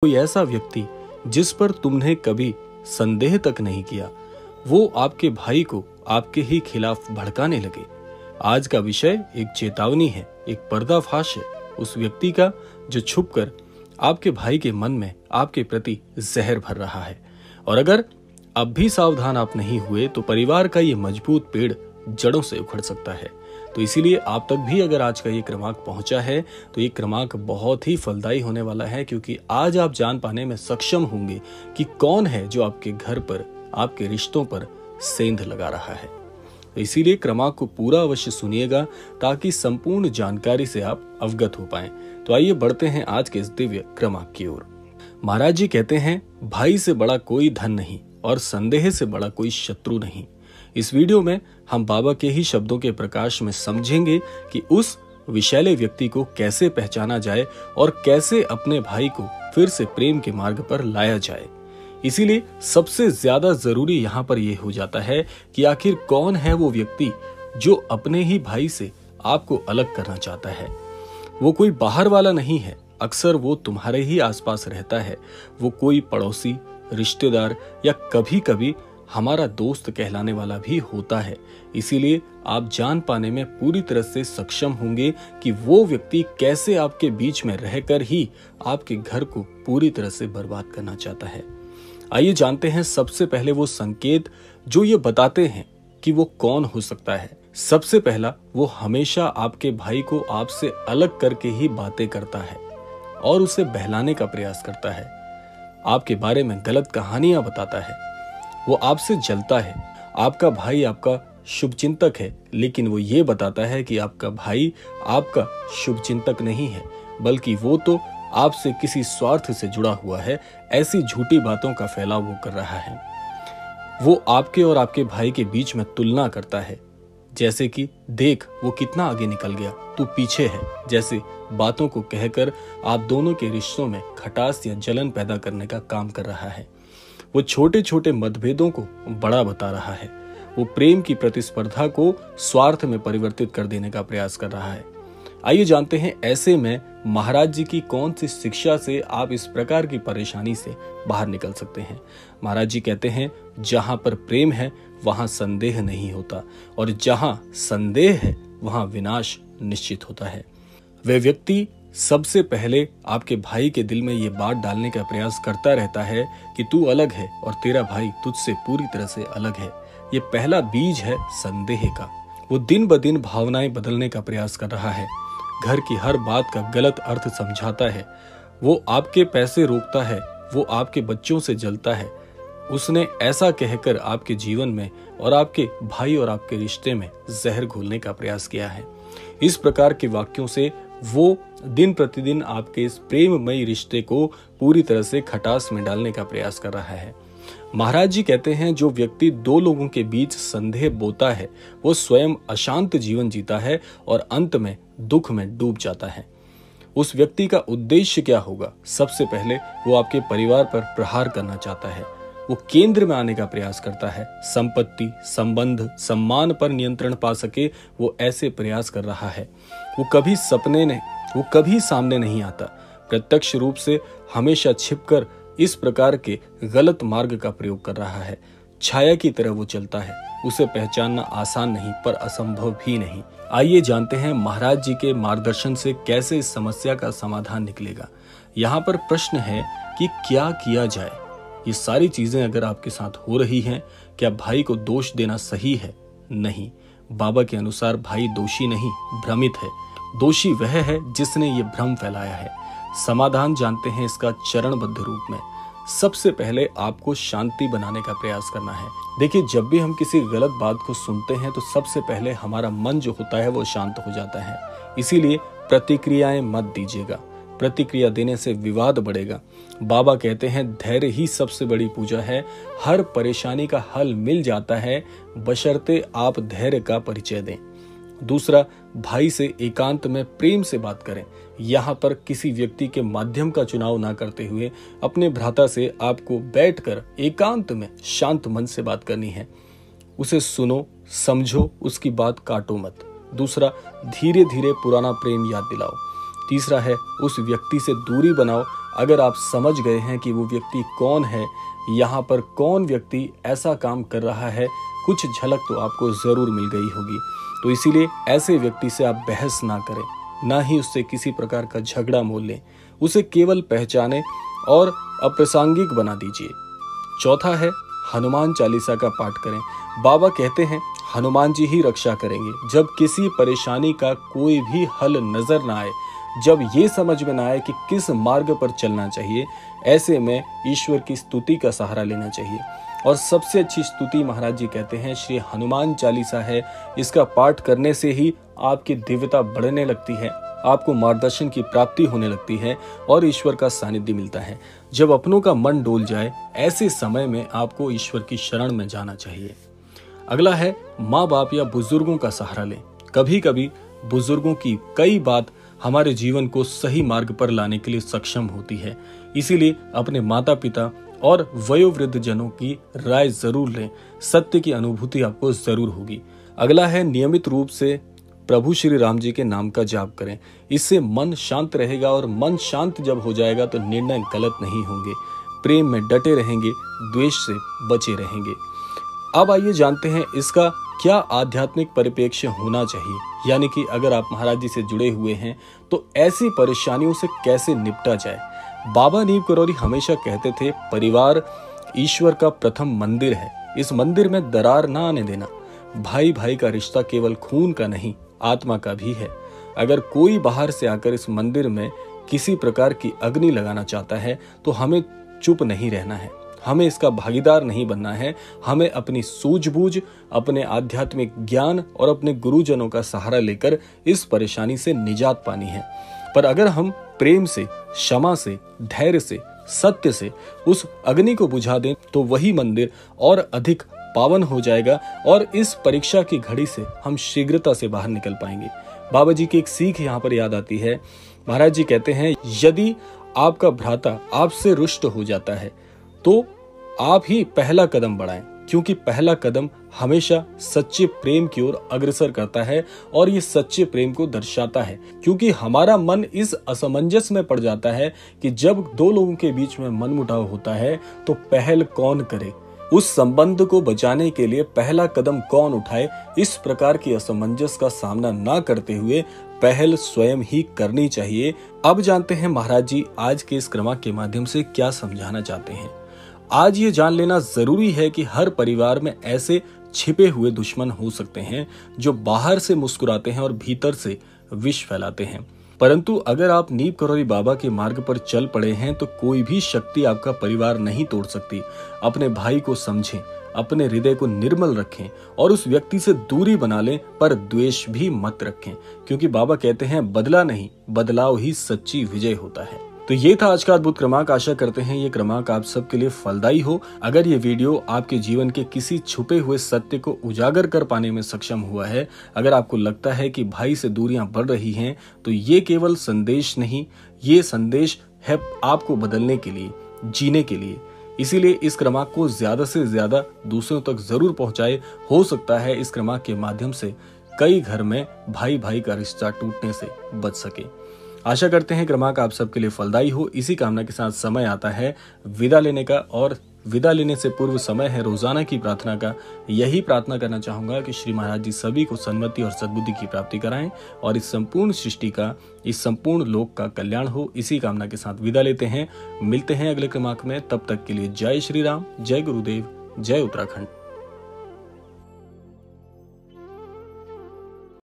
कोई ऐसा व्यक्ति जिस पर तुमने कभी संदेह तक नहीं किया, वो आपके भाई को आपके ही खिलाफ भड़काने लगे। आज का विषय एक चेतावनी है, एक पर्दाफाश है उस व्यक्ति का जो छुपकर आपके भाई के मन में आपके प्रति जहर भर रहा है। और अगर अब भी सावधान आप नहीं हुए तो परिवार का ये मजबूत पेड़ जड़ों से उखड़ सकता है। तो इसीलिए आप तक भी अगर आज का ये क्रमांक पहुंचा है तो ये क्रमांक बहुत ही फलदायी होने वाला है, क्योंकि आज आप जान पाने में सक्षम होंगे कि कौन है जो आपके घर पर, आपके रिश्तों पर सेंध लगा रहा है। तो इसीलिए क्रमांक को पूरा अवश्य सुनिएगा ताकि संपूर्ण जानकारी से आप अवगत हो पाएं। तो आइए बढ़ते हैं आज के इस दिव्य क्रमांक की ओर। महाराज जी कहते हैं, भाई से बड़ा कोई धन नहीं और संदेह से बड़ा कोई शत्रु नहीं। इस वीडियो में हम बाबा के ही शब्दों के प्रकाश में समझेंगे कि उस विषैले व्यक्ति को कैसे पहचाना जाए और कैसे अपने भाई को फिर से प्रेम के मार्ग पर लाया जाए। इसीलिए सबसे ज्यादा जरूरी यहाँ पर यह हो जाता है कि आखिर कौन है वो व्यक्ति जो अपने ही भाई से आपको अलग करना चाहता है। वो कोई बाहर वाला नहीं है, अक्सर वो तुम्हारे ही आसपास रहता है। वो कोई पड़ोसी, रिश्तेदार या कभी कभी हमारा दोस्त कहलाने वाला भी होता है। इसीलिए आप जान पाने में पूरी तरह से सक्षम होंगे कि वो व्यक्ति कैसे आपके बीच में रहकर ही आपके घर को पूरी तरह से बर्बाद करना चाहता है। आइए जानते हैं सबसे पहले वो संकेत जो ये बताते हैं कि वो कौन हो सकता है। सबसे पहला, वो हमेशा आपके भाई को आपसे अलग करके ही बातें करता है और उसे बहलाने का प्रयास करता है। आपके बारे में गलत कहानियां बताता है। वो आपसे जलता है। आपका भाई आपका शुभचिंतक है, लेकिन वो ये बताता है कि आपका भाई आपका शुभचिंतक नहीं है, बल्कि वो तो आपसे किसी स्वार्थ से जुड़ा हुआ है। ऐसी झूठी बातों का फैलाव वो कर रहा है। वो आपके और आपके भाई के बीच में तुलना करता है, जैसे कि देख वो कितना आगे निकल गया, तू पीछे है, जैसे बातों को कहकर आप दोनों के रिश्तों में खटास या जलन पैदा करने का काम कर रहा है। वो छोटे छोटे मतभेदों को बड़ा बता रहा है। वो प्रेम की प्रतिस्पर्धा को स्वार्थ में परिवर्तित कर देने का प्रयास कर रहा है। आइए जानते हैं ऐसे में महाराज जी की कौन सी शिक्षा से आप इस प्रकार की परेशानी से बाहर निकल सकते हैं। महाराज जी कहते हैं, जहां पर प्रेम है वहां संदेह नहीं होता, और जहां संदेह है वहां विनाश निश्चित होता है। वह व्यक्ति सबसे पहले आपके भाई के दिल में ये बात डालने का प्रयास करता रहता है कि तू अलग है और तेरा भाई तुझसे पूरी तरह से अलग है। ये पहला बीज है संदेह का। वो दिन ब दिन भावनाएं बदलने का प्रयास कर रहा है। घर की हर बात का गलत अर्थ समझाता है। वो आपके पैसे रोकता है। वो आपके बच्चों से जलता है। उसने ऐसा कहकर आपके जीवन में और आपके भाई और आपके रिश्ते में जहर घोलने का प्रयास किया है। इस प्रकार के वाक्यों से वो दिन प्रतिदिन आपके इस प्रेममयी रिश्ते को पूरी तरह से खटास में डालने का प्रयास कर रहा है। महाराज जी कहते हैं, जो व्यक्ति दो लोगों के बीच संदेह बोता है वो स्वयं अशांत जीवन जीता है और अंत में दुख में डूब जाता है। उस व्यक्ति का उद्देश्य क्या होगा? सबसे पहले वो आपके परिवार पर प्रहार करना चाहता है। वो केंद्र में आने का प्रयास करता है। संपत्ति, संबंध, सम्मान पर नियंत्रण पा सके, वो ऐसे प्रयास कर रहा है। वो कभी सामने नहीं आता। प्रत्यक्ष रूप से हमेशा छिपकर इस प्रकार के गलत मार्ग का प्रयोग कर रहा है। छाया की तरह वो चलता है। उसे पहचानना आसान नहीं पर असंभव भी नहीं। आइए जानते हैं महाराज जी के मार्गदर्शन से कैसे इस समस्या का समाधान निकलेगा। यहाँ पर प्रश्न है कि क्या किया जाए। ये सारी चीजें अगर आपके साथ हो रही हैं, क्या भाई को दोष देना सही है? नहीं, बाबा के अनुसार भाई दोषी नहीं, भ्रमित है। दोषी वह है जिसने ये भ्रम फैलाया है। समाधान जानते हैं इसका चरणबद्ध रूप में। सबसे पहले आपको शांति बनाने का प्रयास करना है। देखिए, जब भी हम किसी गलत बात को सुनते हैं तो सबसे पहले हमारा मन जो होता है वो शांत हो जाता है। इसीलिए प्रतिक्रियाएं मत दीजिएगा। प्रतिक्रिया देने से विवाद बढ़ेगा। बाबा कहते हैं, धैर्य ही सबसे बड़ी पूजा है। हर परेशानी का हल मिल जाता है बशर्ते आप धैर्य का परिचय दें। दूसरा, भाई से एकांत में प्रेम से बात करें। यहाँ पर किसी व्यक्ति के माध्यम का चुनाव ना करते हुए अपने भ्राता से आपको बैठकर एकांत में शांत मन से बात करनी है। उसे सुनो, समझो, उसकी बात काटो मत। दूसरा, धीरे धीरे पुराना प्रेम याद दिलाओ। तीसरा है, उस व्यक्ति से दूरी बनाओ अगर आप समझ गए हैं कि वो व्यक्ति कौन है, यहाँ पर कौन व्यक्ति ऐसा काम कर रहा है, कुछ झलक तो आपको जरूर मिल गई होगी। तो इसीलिए ऐसे व्यक्ति से आप बहस ना करें, ना ही उससे किसी प्रकार का झगड़ा मोल लें, उसे केवल पहचाने और अप्रासंगिक बना दीजिए। चौथा है, हनुमान चालीसा का पाठ करें। बाबा कहते हैं हनुमान जी ही रक्षा करेंगे। जब किसी परेशानी का कोई भी हल नजर ना आए, जब ये समझ में ना आए कि किस मार्ग पर चलना चाहिए, ऐसे में ईश्वर की स्तुति का सहारा लेना चाहिए। और सबसे अच्छी स्तुति महाराज जी कहते हैं श्री हनुमान चालीसा है। इसका पाठ करने से ही आपकी दिव्यता बढ़ने लगती है, आपको मार्गदर्शन की प्राप्ति होने लगती है और ईश्वर का सानिध्य मिलता है। जब अपनों का मन डोल जाए, ऐसे समय में आपको ईश्वर की शरण में जाना चाहिए। अगला है, माँ बाप या बुजुर्गों का सहारा लें। कभी कभी बुजुर्गों की कई बात हमारे जीवन को सही मार्ग पर लाने के लिए सक्षम होती है। इसीलिए अपने माता पिता और वयोवृद्ध जनों की राय जरूर लें, सत्य की अनुभूति आपको जरूर होगी। अगला है, नियमित रूप से प्रभु श्री राम जी के नाम का जाप करें। इससे मन शांत रहेगा और मन शांत जब हो जाएगा तो निर्णय गलत नहीं होंगे, प्रेम में डटे रहेंगे, द्वेष से बचे रहेंगे। अब आइए जानते हैं इसका क्या आध्यात्मिक परिप्रेक्ष्य होना चाहिए, यानी कि अगर आप महाराज जी से जुड़े हुए हैं तो ऐसी परेशानियों से कैसे निपटा जाए। बाबा नीम करौरी हमेशा कहते थे, परिवार ईश्वर का प्रथम मंदिर है, इस मंदिर में दरार ना आने देना। भाई भाई का रिश्ता केवल खून का नहीं, आत्मा का भी है। अगर कोई बाहर से आकर इस मंदिर में किसी प्रकार की अग्नि लगाना चाहता है तो हमें चुप नहीं रहना है, हमें इसका भागीदार नहीं बनना है। हमें अपनी सूझबूझ, अपने आध्यात्मिक ज्ञान और अपने गुरुजनों का सहारा लेकर इस परेशानी से निजात पानी है। पर अगर हम प्रेम से, क्षमा से, धैर्य से, सत्य से उस अग्नि को बुझा दें तो वही मंदिर और अधिक पावन हो जाएगा और इस परीक्षा की घड़ी से हम शीघ्रता से बाहर निकल पाएंगे। बाबा जी की एक सीख यहाँ पर याद आती है। महाराज जी कहते हैं, यदि आपका भ्राता आपसे रुष्ट हो जाता है तो आप ही पहला कदम बढ़ाएं, क्योंकि पहला कदम हमेशा सच्चे प्रेम की ओर अग्रसर करता है और ये सच्चे प्रेम को दर्शाता है। क्योंकि हमारा मन इस असमंजस में पड़ जाता है कि जब दो लोगों के बीच में मनमुटाव होता है तो पहल कौन करे, उस संबंध को बचाने के लिए पहला कदम कौन उठाए। इस प्रकार की असमंजस का सामना ना करते हुए पहल स्वयं ही करनी चाहिए। अब जानते हैं महाराज जी आज के इस क्रमांक के माध्यम से क्या समझाना चाहते हैं। आज ये जान लेना जरूरी है कि हर परिवार में ऐसे छिपे हुए दुश्मन हो सकते हैं जो बाहर से मुस्कुराते हैं और भीतर से विष फैलाते हैं। परंतु अगर आप नीम करौरी बाबा के मार्ग पर चल पड़े हैं तो कोई भी शक्ति आपका परिवार नहीं तोड़ सकती। अपने भाई को समझें, अपने हृदय को निर्मल रखें और उस व्यक्ति से दूरी बना लें, पर द्वेष भी मत रखें, क्योंकि बाबा कहते हैं बदला नहीं, बदलाव ही सच्ची विजय होता है। तो ये था आज का अद्भुत क्रमांक। आशा करते हैं ये क्रमांक आप सबके लिए फलदायी हो। अगर ये वीडियो आपके जीवन के किसी छुपे हुए सत्य को उजागर कर पाने में सक्षम हुआ है, अगर आपको लगता है कि भाई से दूरियां बढ़ रही हैं, तो ये केवल संदेश नहीं, ये संदेश है आपको बदलने के लिए, जीने के लिए। इसीलिए इस क्रमांक को ज्यादा से ज्यादा दूसरों तक जरूर पहुंचाए। हो सकता है इस क्रमांक के माध्यम से कई घर में भाई भाई का रिश्ता टूटने से बच सके। आशा करते हैं क्रमांक आप सबके लिए फलदायी हो। इसी कामना के साथ समय आता है विदा लेने का, और विदा लेने से पूर्व समय है रोजाना की प्रार्थना का। यही प्रार्थना करना चाहूंगा कि श्री महाराज जी सभी को सन्मति और सद्बुद्धि की प्राप्ति कराएं और इस संपूर्ण सृष्टि का, इस संपूर्ण लोक का कल्याण हो। इसी कामना के साथ विदा लेते हैं। मिलते हैं अगले क्रमांक में। तब तक के लिए जय श्री राम, जय गुरुदेव, जय उत्तराखंड।